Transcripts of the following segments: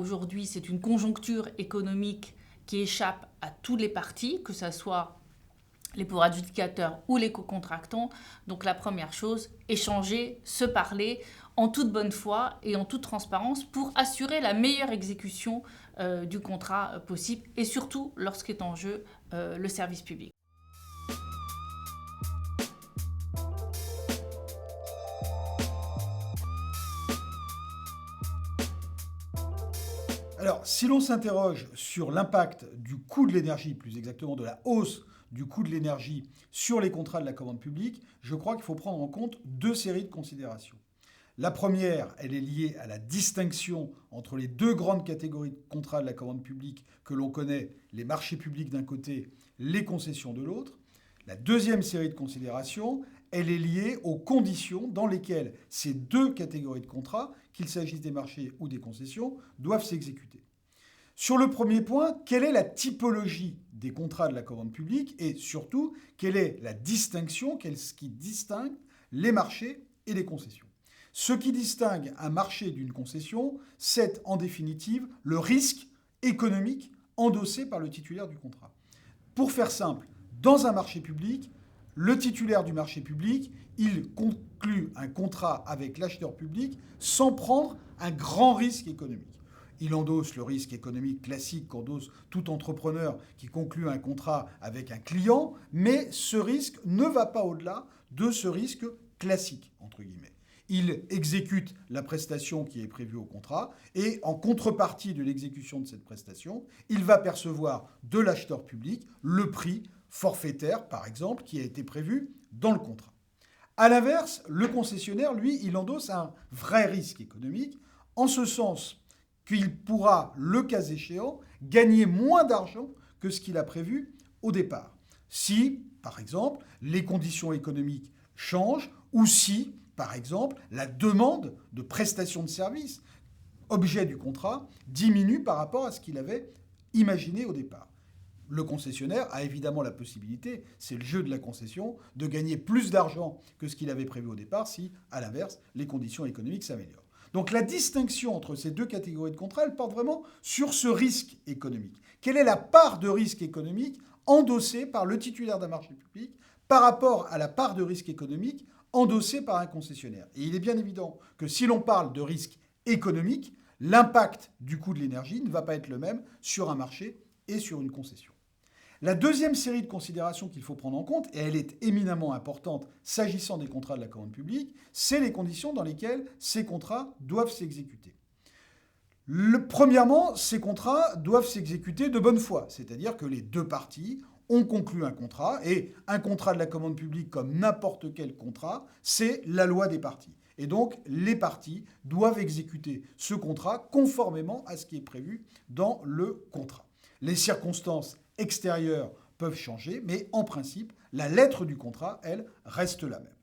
Aujourd'hui, c'est une conjoncture économique qui échappe à tous les parties, que ce soit les pouvoirs adjudicateurs ou les co-contractants. Donc la première chose, échanger, se parler en toute bonne foi et en toute transparence pour assurer la meilleure exécution du contrat possible et surtout lorsqu'est en jeu le service public. Alors, si l'on s'interroge sur l'impact du coût de l'énergie, plus exactement de la hausse du coût de l'énergie sur les contrats de la commande publique, je crois qu'il faut prendre en compte deux séries de considérations. La première, elle est liée à la distinction entre les deux grandes catégories de contrats de la commande publique que l'on connaît, les marchés publics d'un côté, les concessions de l'autre. La deuxième série de considérations, elle est liée aux conditions dans lesquelles ces deux catégories de contrats, qu'il s'agisse des marchés ou des concessions, doivent s'exécuter. Sur le premier point, quelle est la typologie des contrats de la commande publique et surtout, quelle est la distinction, qu'est-ce qui distingue les marchés et les concessions? Ce qui distingue un marché d'une concession, c'est en définitive le risque économique endossé par le titulaire du contrat. Pour faire simple, dans un marché public, le titulaire du marché public, il conclut un contrat avec l'acheteur public sans prendre un grand risque économique. Il endosse le risque économique classique qu'endosse tout entrepreneur qui conclut un contrat avec un client, mais ce risque ne va pas au-delà de ce risque classique, entre guillemets. Il exécute la prestation qui est prévue au contrat et en contrepartie de l'exécution de cette prestation, il va percevoir de l'acheteur public le prix forfaitaire, par exemple, qui a été prévu dans le contrat. A l'inverse, le concessionnaire, lui, il endosse un vrai risque économique, en ce sens qu'il pourra, le cas échéant, gagner moins d'argent que ce qu'il a prévu au départ. Si, par exemple, les conditions économiques changent ou si, par exemple, la demande de prestation de services, objet du contrat, diminue par rapport à ce qu'il avait imaginé au départ. Le concessionnaire a évidemment la possibilité, c'est le jeu de la concession, de gagner plus d'argent que ce qu'il avait prévu au départ si, à l'inverse, les conditions économiques s'améliorent. Donc la distinction entre ces deux catégories de contrats, elle porte vraiment sur ce risque économique. Quelle est la part de risque économique endossée par le titulaire d'un marché public par rapport à la part de risque économique endossée par un concessionnaire? Et il est bien évident que si l'on parle de risque économique, l'impact du coût de l'énergie ne va pas être le même sur un marché et sur une concession. La deuxième série de considérations qu'il faut prendre en compte, et elle est éminemment importante s'agissant des contrats de la commande publique, c'est les conditions dans lesquelles ces contrats doivent s'exécuter. Premièrement, ces contrats doivent s'exécuter de bonne foi, c'est-à-dire que les deux parties ont conclu un contrat, et un contrat de la commande publique, comme n'importe quel contrat, c'est la loi des parties. Et donc, les parties doivent exécuter ce contrat conformément à ce qui est prévu dans le contrat. Les circonstances extérieures peuvent changer, mais en principe, la lettre du contrat, elle, reste la même.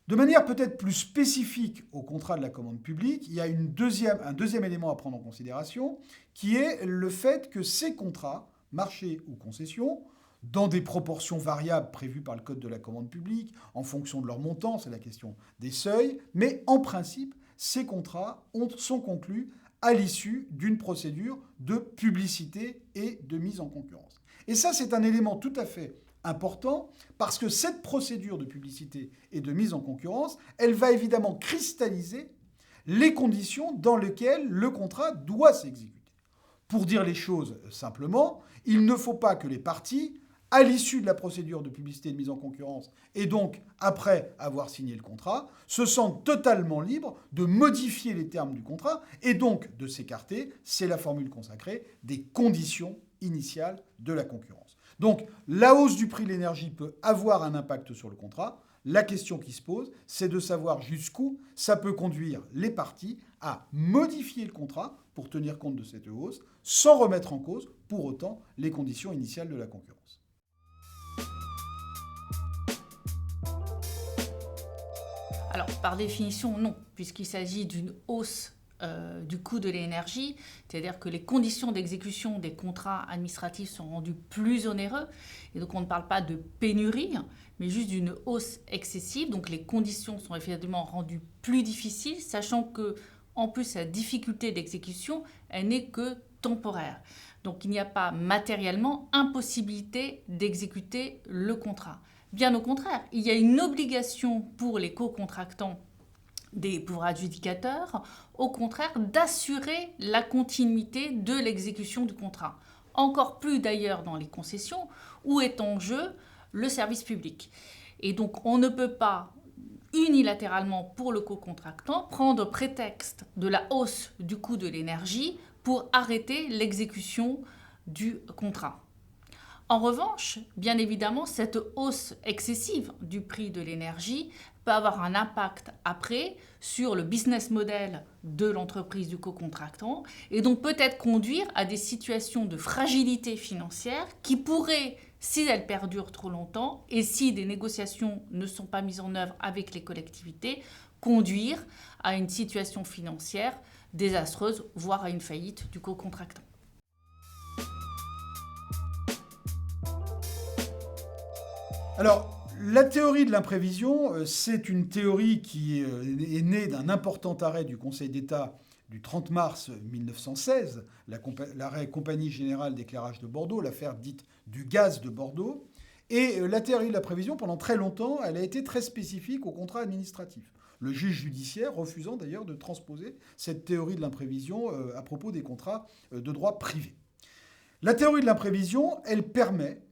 De manière peut-être plus spécifique au contrat de la commande publique, il y a un deuxième élément à prendre en considération, qui est le fait que ces contrats, marché ou concession, dans des proportions variables prévues par le Code de la commande publique, en fonction de leur montant, c'est la question des seuils, mais en principe, ces contrats sont conclus à l'issue d'une procédure de publicité et de mise en concurrence. Et ça, c'est un élément tout à fait important parce que cette procédure de publicité et de mise en concurrence, elle va évidemment cristalliser les conditions dans lesquelles le contrat doit s'exécuter. Pour dire les choses simplement, il ne faut pas que les parties, à l'issue de la procédure de publicité et de mise en concurrence, et donc après avoir signé le contrat, se sentent totalement libres de modifier les termes du contrat et donc de s'écarter, c'est la formule consacrée, des conditions initiales de la concurrence. Donc la hausse du prix de l'énergie peut avoir un impact sur le contrat. La question qui se pose, c'est de savoir jusqu'où ça peut conduire les parties à modifier le contrat pour tenir compte de cette hausse, sans remettre en cause pour autant les conditions initiales de la concurrence. Alors, par définition, non, puisqu'il s'agit d'une hausse du coût de l'énergie, c'est-à-dire que les conditions d'exécution des contrats administratifs sont rendues plus onéreuses, et donc on ne parle pas de pénurie, mais juste d'une hausse excessive, donc les conditions sont effectivement rendues plus difficiles, sachant que En plus, la difficulté d'exécution, elle n'est que temporaire. Donc, il n'y a pas matériellement impossibilité d'exécuter le contrat. Bien au contraire, il y a une obligation pour les co-contractants pour adjudicateurs, au contraire, d'assurer la continuité de l'exécution du contrat. Encore plus d'ailleurs dans les concessions, où est en jeu le service public. Et donc, on ne peut pas unilatéralement pour le co-contractant prendre prétexte de la hausse du coût de l'énergie pour arrêter l'exécution du contrat. En revanche, bien évidemment, cette hausse excessive du prix de l'énergie peut avoir un impact après sur le business model de l'entreprise du co-contractant et donc peut-être conduire à des situations de fragilité financière qui pourraient, si elles perdurent trop longtemps et si des négociations ne sont pas mises en œuvre avec les collectivités, conduire à une situation financière désastreuse, voire à une faillite du co-contractant. Alors, la théorie de l'imprévision, c'est une théorie qui est née d'un important arrêt du Conseil d'État du 30 mars 1916, l'arrêt Compagnie Générale d'Éclairage de Bordeaux, l'affaire dite du gaz de Bordeaux. Et la théorie de la prévision, pendant très longtemps, elle a été très spécifique au contrat administratif. Le juge judiciaire refusant d'ailleurs de transposer cette théorie de l'imprévision à propos des contrats de droit privé. La théorie de l'imprévision, elle permet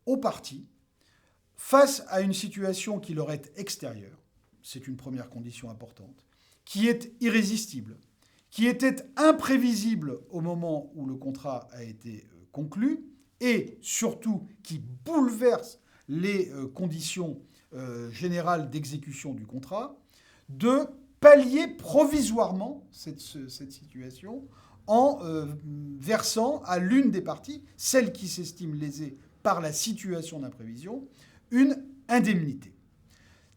aux parties, face à une situation qui leur est extérieure, c'est une première condition importante, qui est irrésistible, qui était imprévisible au moment où le contrat a été conclu, et surtout qui bouleverse les conditions générales d'exécution du contrat, de pallier provisoirement cette situation en versant à l'une des parties, celle qui s'estime lésée par la situation d'imprévision, une indemnité.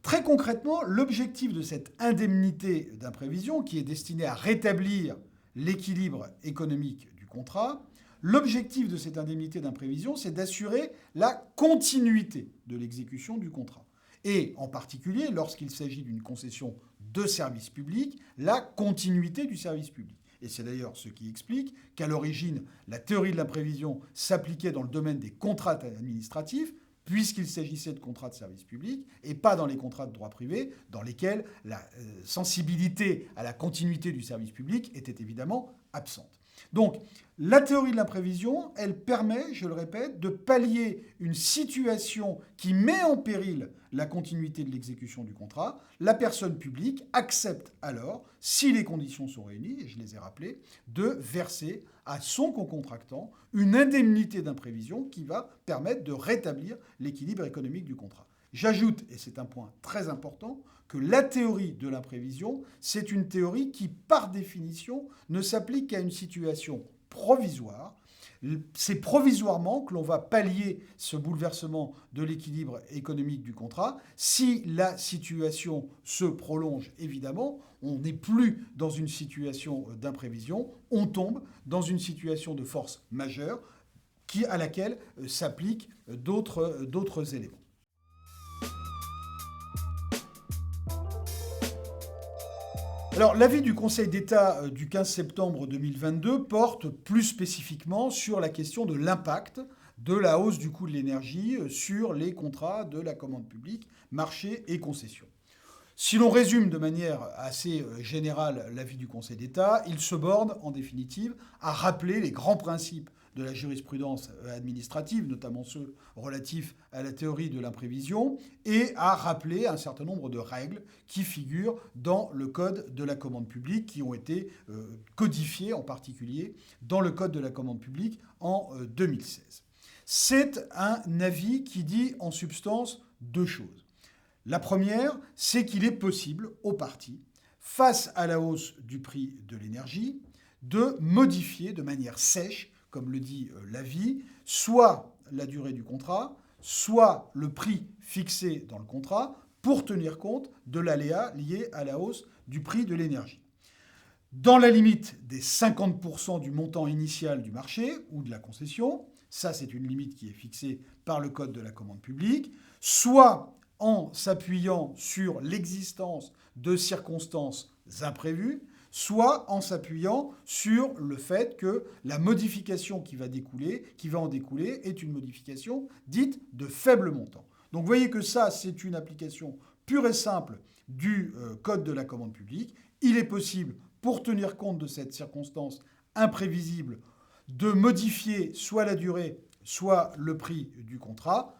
Très concrètement, l'objectif de cette indemnité d'imprévision, qui est destinée à rétablir l'équilibre économique du contrat, l'objectif de cette indemnité d'imprévision, c'est d'assurer la continuité de l'exécution du contrat. Et en particulier, lorsqu'il s'agit d'une concession de service public, la continuité du service public. Et c'est d'ailleurs ce qui explique qu'à l'origine, la théorie de l'imprévision s'appliquait dans le domaine des contrats administratifs, puisqu'il s'agissait de contrats de service public, et pas dans les contrats de droit privé, dans lesquels la sensibilité à la continuité du service public était évidemment absente. Donc, la théorie de l'imprévision, elle permet, je le répète, de pallier une situation qui met en péril la continuité de l'exécution du contrat. La personne publique accepte alors, si les conditions sont réunies, et je les ai rappelées, de verser à son co-contractant une indemnité d'imprévision qui va permettre de rétablir l'équilibre économique du contrat. J'ajoute, et c'est un point très important, que la théorie de l'imprévision, c'est une théorie qui, par définition, ne s'applique qu'à une situation provisoire. C'est provisoirement que l'on va pallier ce bouleversement de l'équilibre économique du contrat. Si la situation se prolonge, évidemment, on n'est plus dans une situation d'imprévision, on tombe dans une situation de force majeure à laquelle s'appliquent d'autres éléments. Alors, l'avis du Conseil d'État du 15 septembre 2022 porte plus spécifiquement sur la question de l'impact de la hausse du coût de l'énergie sur les contrats de la commande publique, marché et concession. Si l'on résume de manière assez générale l'avis du Conseil d'État, il se borne en définitive à rappeler les grands principes de la jurisprudence administrative, notamment ceux relatifs à la théorie de l'imprévision, et à rappeler un certain nombre de règles qui figurent dans le Code de la commande publique, qui ont été codifiées en particulier dans le Code de la commande publique en 2016. C'est un avis qui dit en substance deux choses. La première, c'est qu'il est possible aux parties, face à la hausse du prix de l'énergie, de modifier de manière sèche, comme le dit l'avis, soit la durée du contrat, soit le prix fixé dans le contrat, pour tenir compte de l'aléa lié à la hausse du prix de l'énergie. Dans la limite des 50% du montant initial du marché ou de la concession, ça c'est une limite qui est fixée par le Code de la commande publique, soit en s'appuyant sur l'existence de circonstances imprévues, soit en s'appuyant sur le fait que la modification qui va en découler est une modification dite de faible montant. Donc vous voyez que ça, c'est une application pure et simple du Code de la commande publique. Il est possible, pour tenir compte de cette circonstance imprévisible, de modifier soit la durée, soit le prix du contrat,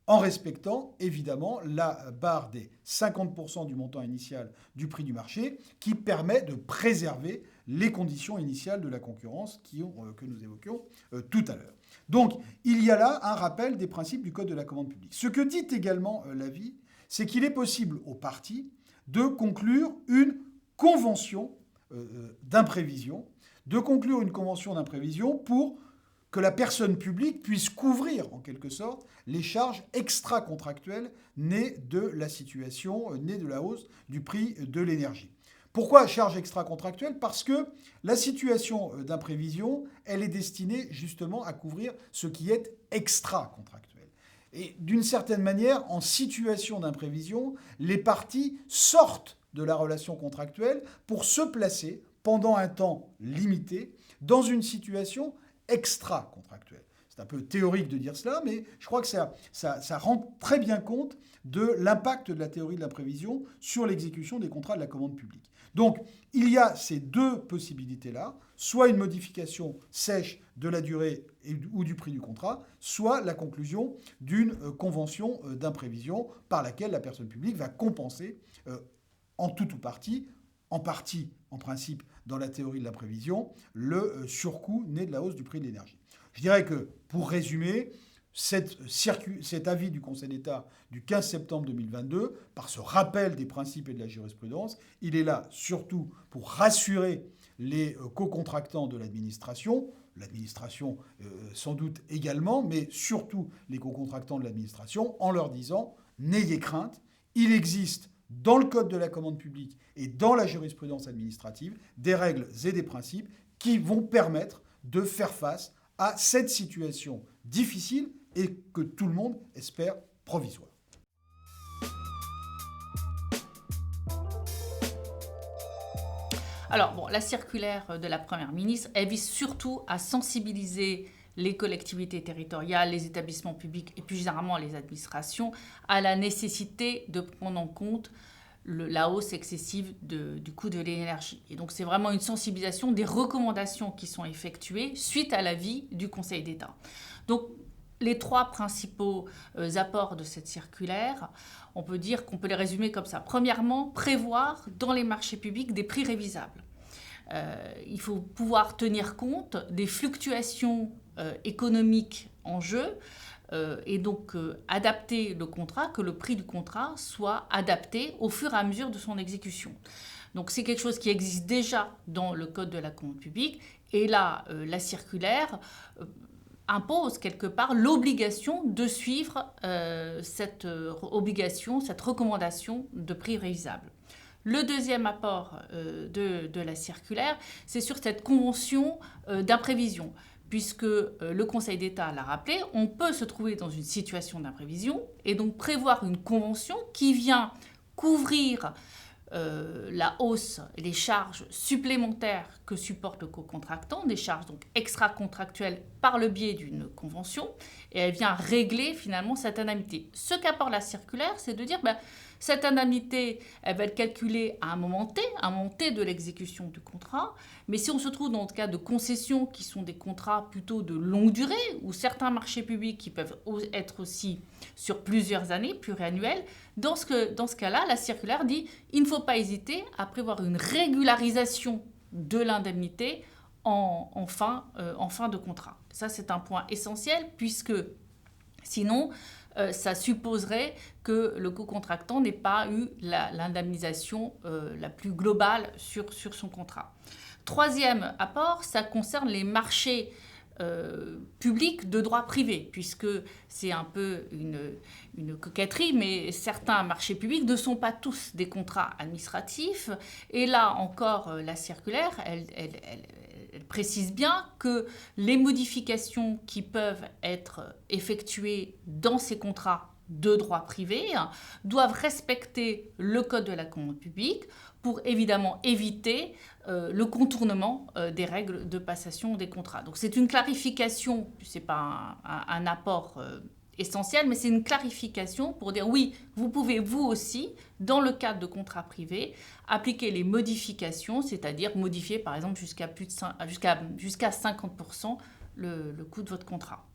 en respectant évidemment la barre des 50% du montant initial du prix du marché, qui permet de préserver les conditions initiales de la concurrence que nous évoquions tout à l'heure. Donc, il y a là un rappel des principes du Code de la commande publique. Ce que dit également l'avis, c'est qu'il est possible aux parties de conclure une convention d'imprévision, pour que la personne publique puisse couvrir, en quelque sorte, les charges extra-contractuelles nées de la situation, nées de la hausse du prix de l'énergie. Pourquoi charges extra-contractuelles ? Parce que la situation d'imprévision, elle est destinée justement à couvrir ce qui est extra-contractuel. Et d'une certaine manière, en situation d'imprévision, les parties sortent de la relation contractuelle pour se placer pendant un temps limité dans une situation extra-contractuelle. C'est un peu théorique de dire cela, mais je crois que ça rend très bien compte de l'impact de la théorie de l'imprévision sur l'exécution des contrats de la commande publique. Donc, il y a ces deux possibilités-là, soit une modification sèche de la durée ou du prix du contrat, soit la conclusion d'une convention d'imprévision par laquelle la personne publique va compenser en tout ou partie, en principe, dans la théorie de la prévision, le surcoût né de la hausse du prix de l'énergie. Je dirais que, pour résumer, cet avis du Conseil d'État du 15 septembre 2022, par ce rappel des principes et de la jurisprudence, il est là surtout pour rassurer les co-contractants de l'administration sans doute également, mais surtout les co-contractants de l'administration, en leur disant « N'ayez crainte, il existe dans le Code de la commande publique et dans la jurisprudence administrative des règles et des principes qui vont permettre de faire face à cette situation difficile et que tout le monde espère provisoire. » Alors, la circulaire de la Première ministre, elle vise surtout à sensibiliser les collectivités territoriales, les établissements publics et plus généralement les administrations à la nécessité de prendre en compte la hausse excessive du coût de l'énergie. Et donc, c'est vraiment une sensibilisation des recommandations qui sont effectuées suite à l'avis du Conseil d'État. Donc, les trois principaux apports de cette circulaire, on peut dire qu'on peut les résumer comme ça. Premièrement, prévoir dans les marchés publics des prix révisables. Il faut pouvoir tenir compte des fluctuations économiques en jeu et donc adapter le contrat, que le prix du contrat soit adapté au fur et à mesure de son exécution. Donc c'est quelque chose qui existe déjà dans le Code de la commande publique et là, la circulaire impose quelque part l'obligation de suivre cette recommandation de prix révisable. Le deuxième apport de la circulaire, c'est sur cette convention d'imprévision. Puisque le Conseil d'État l'a rappelé, on peut se trouver dans une situation d'imprévision et donc prévoir une convention qui vient couvrir la hausse, les charges supplémentaires que supporte le co-contractant, des charges donc extra-contractuelles par le biais d'une convention, et elle vient régler finalement cette indemnité. Ce qu'apporte la circulaire, c'est de dire cette indemnité, elle va être calculée à un moment T de l'exécution du contrat, mais si on se trouve dans le cas de concessions qui sont des contrats plutôt de longue durée, ou certains marchés publics qui peuvent être aussi sur plusieurs années, pluriannuels, dans ce cas-là, la circulaire dit il ne faut pas hésiter à prévoir une régularisation de l'indemnité en fin de contrat. Ça, c'est un point essentiel puisque sinon, ça supposerait que le co-contractant n'ait pas eu l'indemnisation la plus globale sur son contrat. Troisième apport, ça concerne les marchés publics de droit privé, puisque c'est un peu une coquetterie, mais certains marchés publics ne sont pas tous des contrats administratifs. Et là encore, la circulaire, elle précise bien que les modifications qui peuvent être effectuées dans ces contrats de droit privé doivent respecter le code de la commande publique pour évidemment éviter le contournement des règles de passation des contrats. Donc c'est une clarification, ce n'est pas un apport essentiel, mais c'est une clarification pour dire oui, vous pouvez vous aussi, dans le cadre de contrats privés, appliquer les modifications, c'est-à-dire modifier par exemple jusqu'à 50% le coût de votre contrat.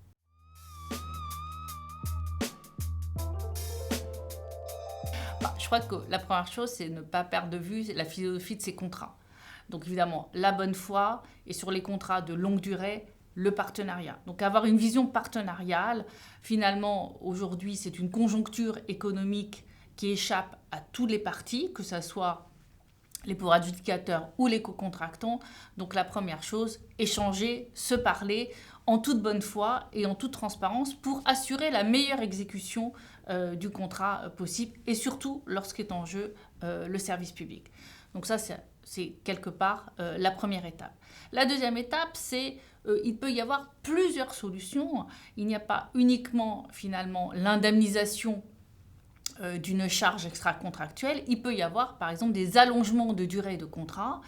Je crois que la première chose, c'est ne pas perdre de vue la philosophie de ces contrats. Donc évidemment, la bonne foi et sur les contrats de longue durée, le partenariat. Donc avoir une vision partenariale, finalement, aujourd'hui, c'est une conjoncture économique qui échappe à toutes les parties, que ce soit les pauvres adjudicateurs ou les co-contractants. Donc la première chose, échanger, se parler en toute bonne foi et en toute transparence pour assurer la meilleure exécution du contrat possible et surtout lorsqu'est en jeu le service public. Donc ça, c'est quelque part la première étape. La deuxième étape, c'est il peut y avoir plusieurs solutions. Il n'y a pas uniquement finalement l'indemnisation d'une charge extra-contractuelle. Il peut y avoir par exemple des allongements de durée de contrat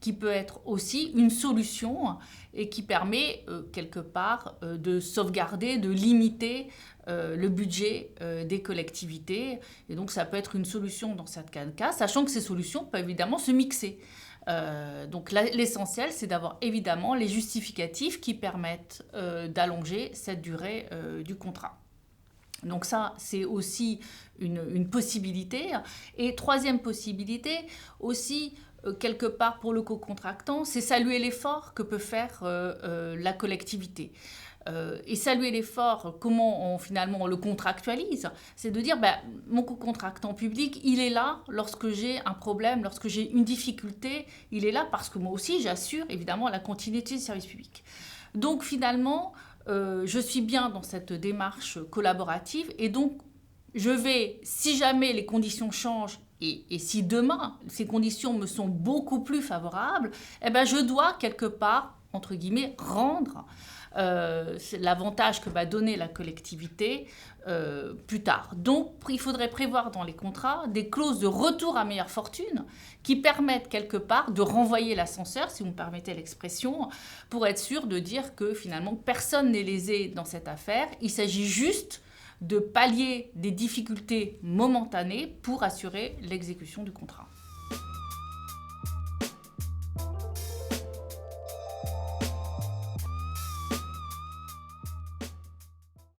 qui peut être aussi une solution et qui permet quelque part de sauvegarder, de limiter le budget des collectivités. Et donc ça peut être une solution dans certains cas, sachant que ces solutions peuvent évidemment se mixer. Donc l'essentiel, c'est d'avoir évidemment les justificatifs qui permettent d'allonger cette durée du contrat. Donc ça, c'est aussi une possibilité. Et troisième possibilité, aussi, quelque part pour le co-contractant, c'est saluer l'effort que peut faire la collectivité. Et saluer l'effort, comment finalement on le contractualise, c'est de dire mon co-contractant public, il est là lorsque j'ai un problème, lorsque j'ai une difficulté, il est là parce que moi aussi j'assure évidemment la continuité du service public. Donc finalement, je suis bien dans cette démarche collaborative et donc je vais, si jamais les conditions changent et si demain ces conditions me sont beaucoup plus favorables, je dois quelque part, entre guillemets, rendre l'avantage que va donner la collectivité plus tard. Donc, il faudrait prévoir dans les contrats des clauses de retour à meilleure fortune qui permettent quelque part de renvoyer l'ascenseur, si vous me permettez l'expression, pour être sûr de dire que finalement personne n'est lésé dans cette affaire. Il s'agit juste de pallier des difficultés momentanées pour assurer l'exécution du contrat.